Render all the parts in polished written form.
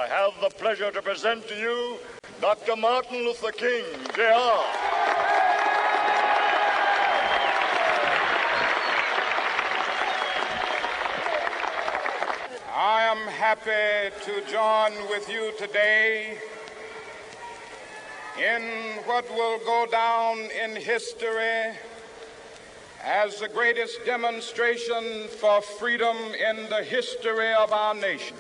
have the pleasure to present to you Dr. Martin Luther King, Jr. I am happy to join with you today in what will go down in history as the greatest demonstration for freedom in the history of our nation.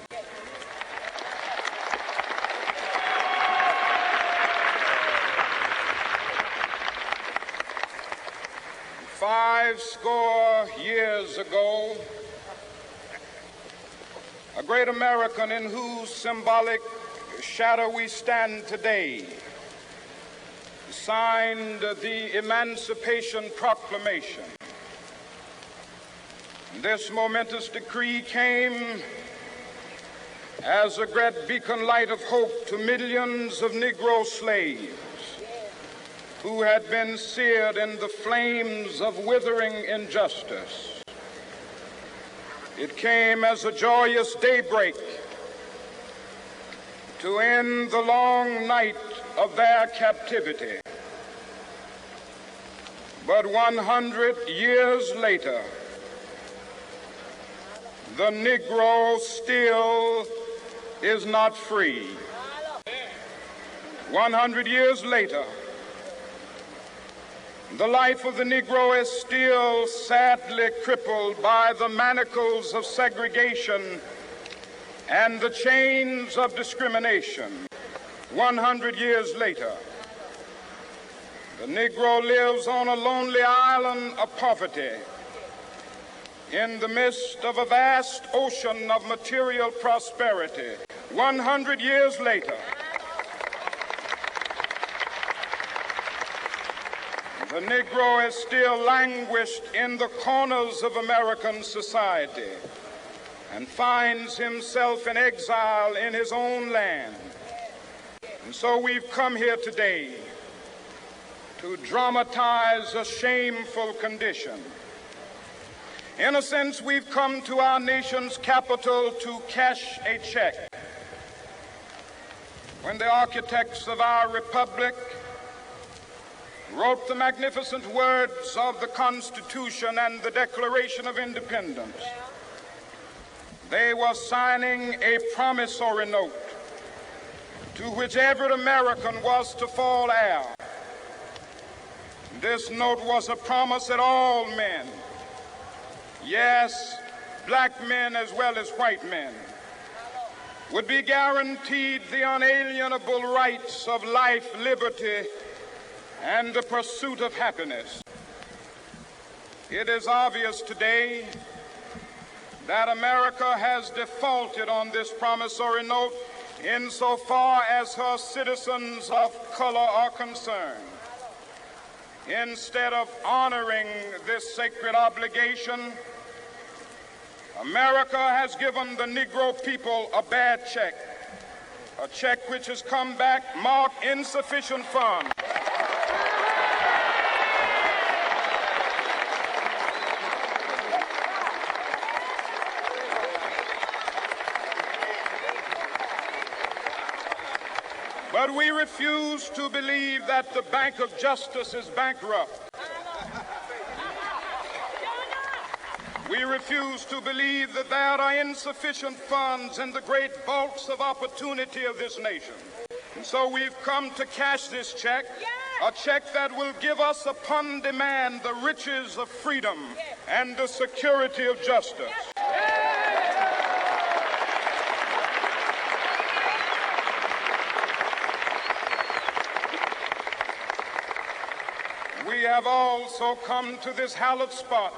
Five score years ago, a great American in whose symbolic shadow we stand today signed the Emancipation Proclamation. This momentous decree came as a great beacon light of hope to millions of Negro slaves who had been seared in the flames of withering injustice. It came as a joyous daybreak to end the long night of their captivity. But 100 years later, the Negro still is not free. 100 years later, the life of the Negro is still sadly crippled by the manacles of segregation and the chains of discrimination. 100 years later, the Negro lives on a lonely island of poverty in the midst of a vast ocean of material prosperity. 100 years later, the Negro is still languished in the corners of American society and finds himself in exile in his own land. And so we've come here today to dramatize a shameful condition. In a sense, we've come to our nation's capital to cash a check. When the architects of our republic wrote the magnificent words of the Constitution and the Declaration of Independence, they were signing a promissory note to which every American was to fall heir. This note was a promise that all men, yes, black men as well as white men, would be guaranteed the unalienable rights of life, liberty, and the pursuit of happiness. It is obvious today that America has defaulted on this promissory note insofar as her citizens of color are concerned. Instead of honoring this sacred obligation, America has given the Negro people a bad check, a check which has come back marked insufficient funds. But we refuse to believe that the Bank of Justice is bankrupt. We refuse to believe that there are insufficient funds in the great vaults of opportunity of this nation. And so we've come to cash this check, a check that will give us upon demand the riches of freedom and the security of justice. We have also come to this hallowed spot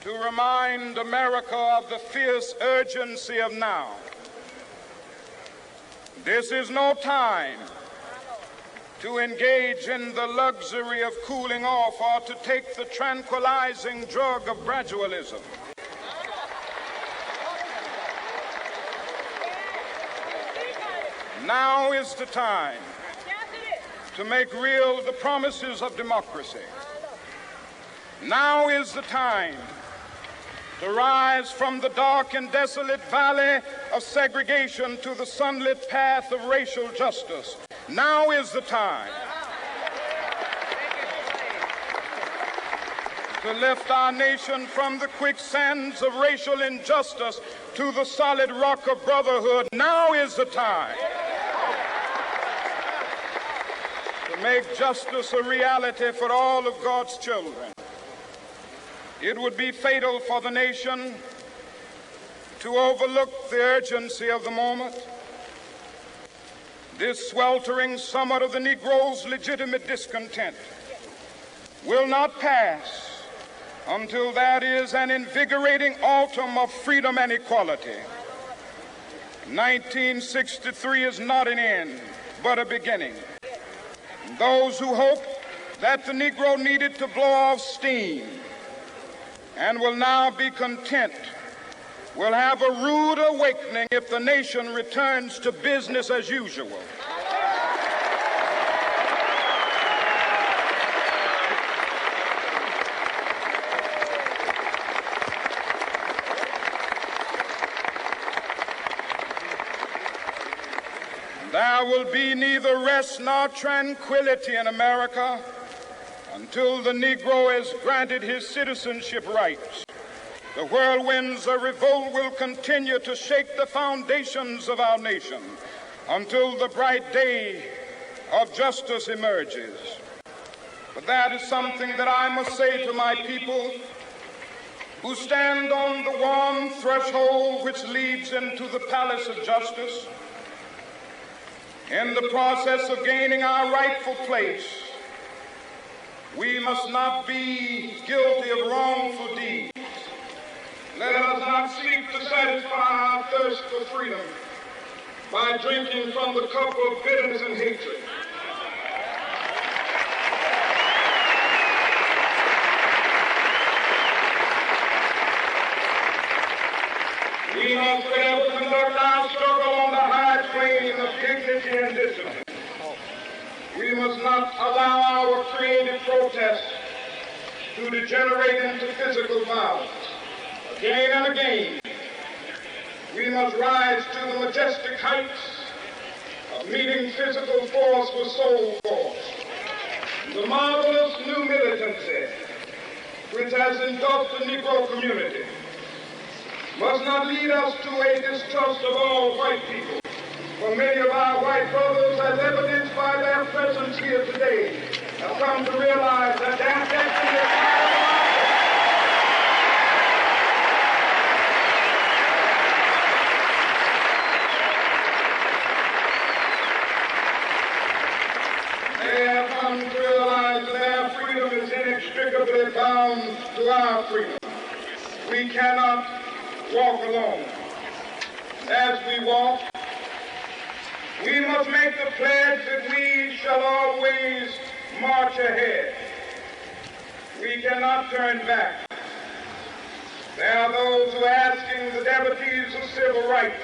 to remind America of the fierce urgency of now. This is no time to engage in the luxury of cooling off or to take the tranquilizing drug of gradualism. Now is the time to make real the promises of democracy. Now is the time to rise from the dark and desolate valley of segregation to the sunlit path of racial justice. Now is the time to lift our nation from the quicksands of racial injustice to the solid rock of brotherhood. Now is the time to make justice a reality for all of God's children. It would be fatal for the nation to overlook the urgency of the moment. This sweltering summit of the Negro's legitimate discontent will not pass until that is an invigorating autumn of freedom and equality. 1963 is not an end, but a beginning. Those who hope that the Negro needed to blow off steam and will now be content will have a rude awakening if the nation returns to business as usual. There will be neither rest nor tranquility in America until the Negro is granted his citizenship rights. The whirlwinds of revolt will continue to shake the foundations of our nation until the bright day of justice emerges. But that is something that I must say to my people who stand on the warm threshold which leads into the palace of justice. In the process of gaining our rightful place, we must not be guilty of wrongful deeds. Let us not seek to satisfy our thirst for freedom by drinking from the cup of bitterness and hatred. We must forever conduct our struggle on the high plane of dignity and discipline. We must not allow our creative protest to degenerate into physical violence. Again and again, we must rise to the majestic heights of meeting physical force with soul force. The marvelous new militancy which has engulfed the Negro community must not lead us to a distrust of all white people. For many of our white brothers, as evidenced by their presence here today, have come to realize that their destiny is They have come to realize that their freedom is inextricably bound to our freedom. We cannot walk alone. As we walk, we must make the pledge that we shall always march ahead. We cannot turn back. There are those who are asking the devotees of civil rights,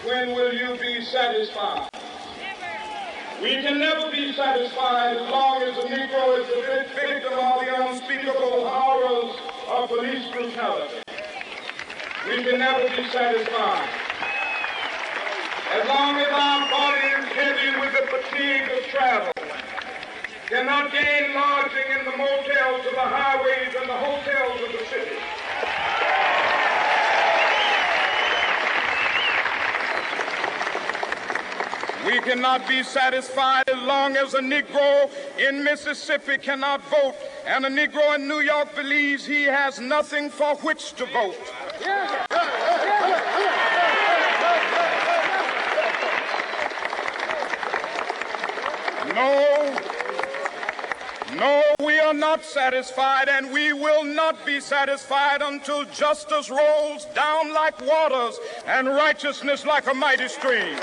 when will you be satisfied? We can never be satisfied as long as the Negro is the victim of the unspeakable horrors of police brutality. We can never be satisfied as long as our body is heavy with the fatigue of travel, cannot gain lodging in the motels of the highways and the hotels of the city. We cannot be satisfied as long as a Negro in Mississippi cannot vote and a Negro in New York believes he has nothing for which to vote. No, we are not satisfied, and we will not be satisfied until justice rolls down like waters and righteousness like a mighty stream.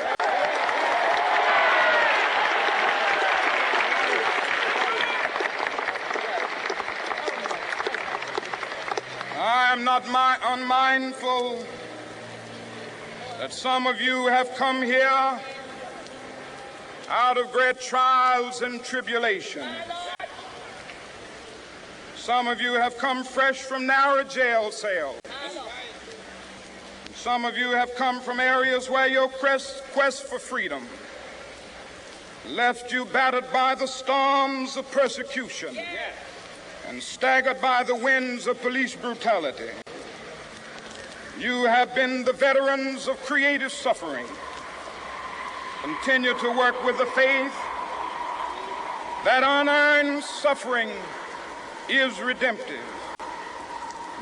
I am not unmindful that some of you have come here out of great trials and tribulations. Some of you have come fresh from narrow jail cells. Some of you have come from areas where your quest for freedom left you battered by the storms of persecution and staggered by the winds of police brutality. You have been the veterans of creative suffering. Continue to work with the faith that unearned suffering is redemptive.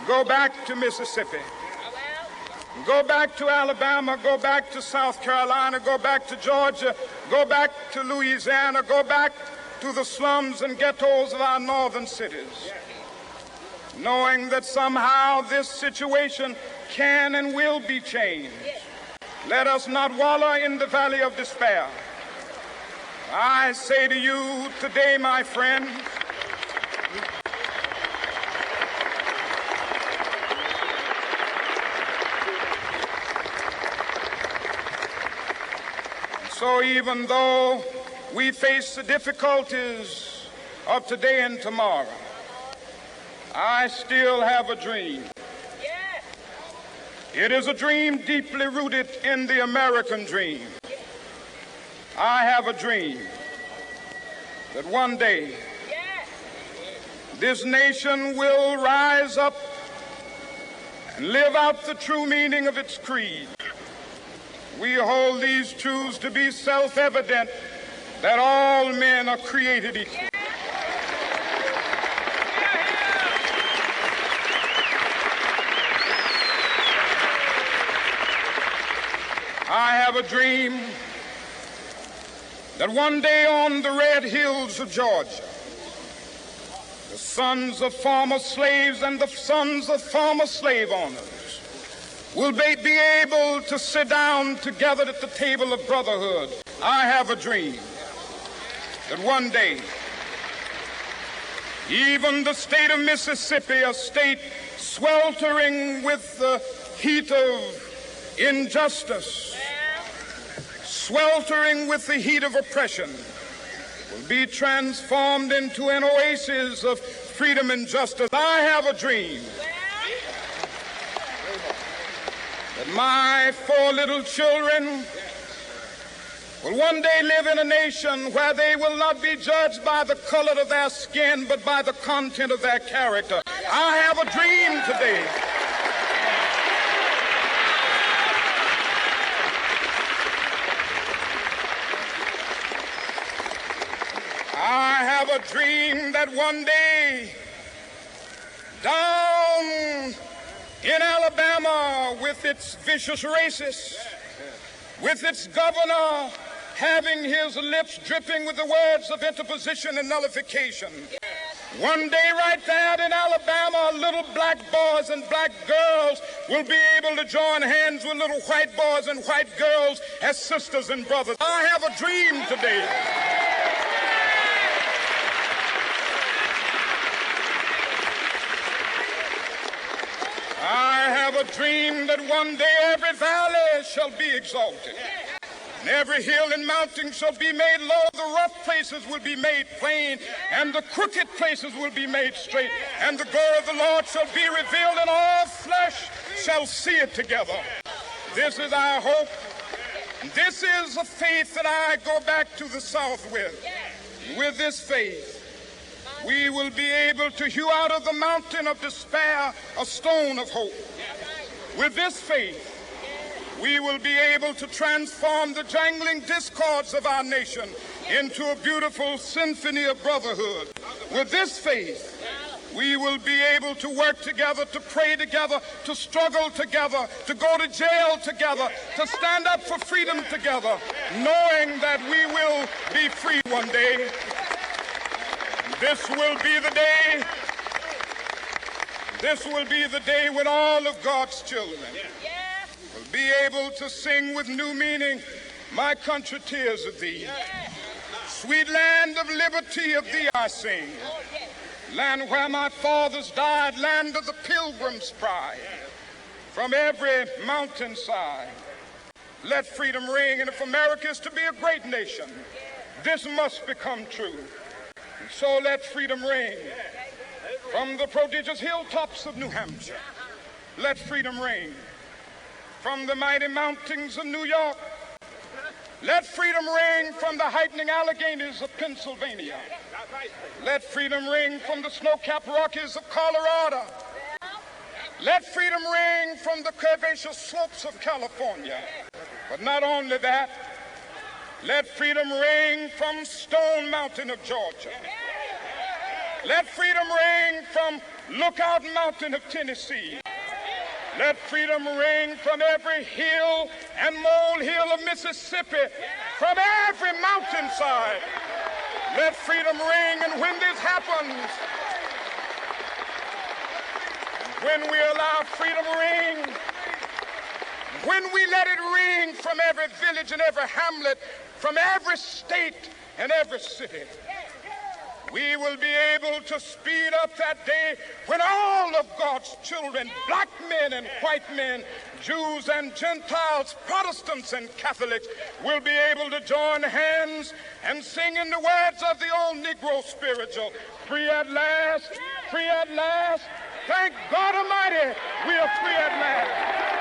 Go back to Mississippi. Go back to Alabama. Go back to South Carolina. Go back to Georgia. Go back to Louisiana. Go back to the slums and ghettos of our northern cities, knowing that somehow this situation can and will be changed. Let us not wallow in the valley of despair. I say to you today, my friends, so even though we face the difficulties of today and tomorrow, I still have a dream. It is a dream deeply rooted in the American dream. I have a dream that one day this nation will rise up and live out the true meaning of its creed. We hold these truths to be self-evident, that all men are created equal. I have a dream that one day on the red hills of Georgia, the sons of former slaves and the sons of former slave owners will be able to sit down together at the table of brotherhood. I have a dream that one day even the state of Mississippi, a state sweltering with the heat of injustice, sweltering with the heat of oppression, will be transformed into an oasis of freedom and justice. I have a dream that my 4 little children will one day live in a nation where they will not be judged by the color of their skin, but by the content of their character. I have a dream today a dream that one day down in Alabama, with its vicious racists, with its governor having his lips dripping with the words of interposition and nullification, one day right there in Alabama, little black boys and black girls will be able to join hands with little white boys and white girls as sisters and brothers. I have a dream today that one day every valley shall be exalted, and every hill and mountain shall be made low. The rough places will be made plain, and the crooked places will be made straight, and the glory of the Lord shall be revealed, and all flesh shall see it together. This is our hope. This is a faith that I go back to the South with. With this faith, we will be able to hew out of the mountain of despair a stone of hope. With this faith, we will be able to transform the jangling discords of our nation into a beautiful symphony of brotherhood. With this faith, we will be able to work together, to pray together, to struggle together, to go to jail together, to stand up for freedom together, knowing that we will be free one day. This will be the day. This will be the day when all of God's children will be able to sing with new meaning, "My country, tears of thee. Sweet land of liberty, of thee I sing. Land where my fathers died, land of the pilgrim's pride. From every mountainside, let freedom ring. And if America is to be a great nation, this must become true. And so let freedom ring. From the prodigious hilltops of New Hampshire, let freedom ring. From the mighty mountains of New York, let freedom ring. From the heightening Alleghenies of Pennsylvania, let freedom ring. From the snow-capped Rockies of Colorado, let freedom ring. From the curvaceous slopes of California. But not only that, let freedom ring from Stone Mountain of Georgia. Let freedom ring from Lookout Mountain of Tennessee. Let freedom ring from every hill and molehill of Mississippi, from every mountainside. Let freedom ring, and when this happens, when we allow freedom ring, when we let it ring from every village and every hamlet, from every state and every city, we will be able to speed up that day when all of God's children, black men and white men, Jews and Gentiles, Protestants and Catholics, will be able to join hands and sing in the words of the old Negro spiritual, free at last, free at last. Thank God Almighty, we are free at last.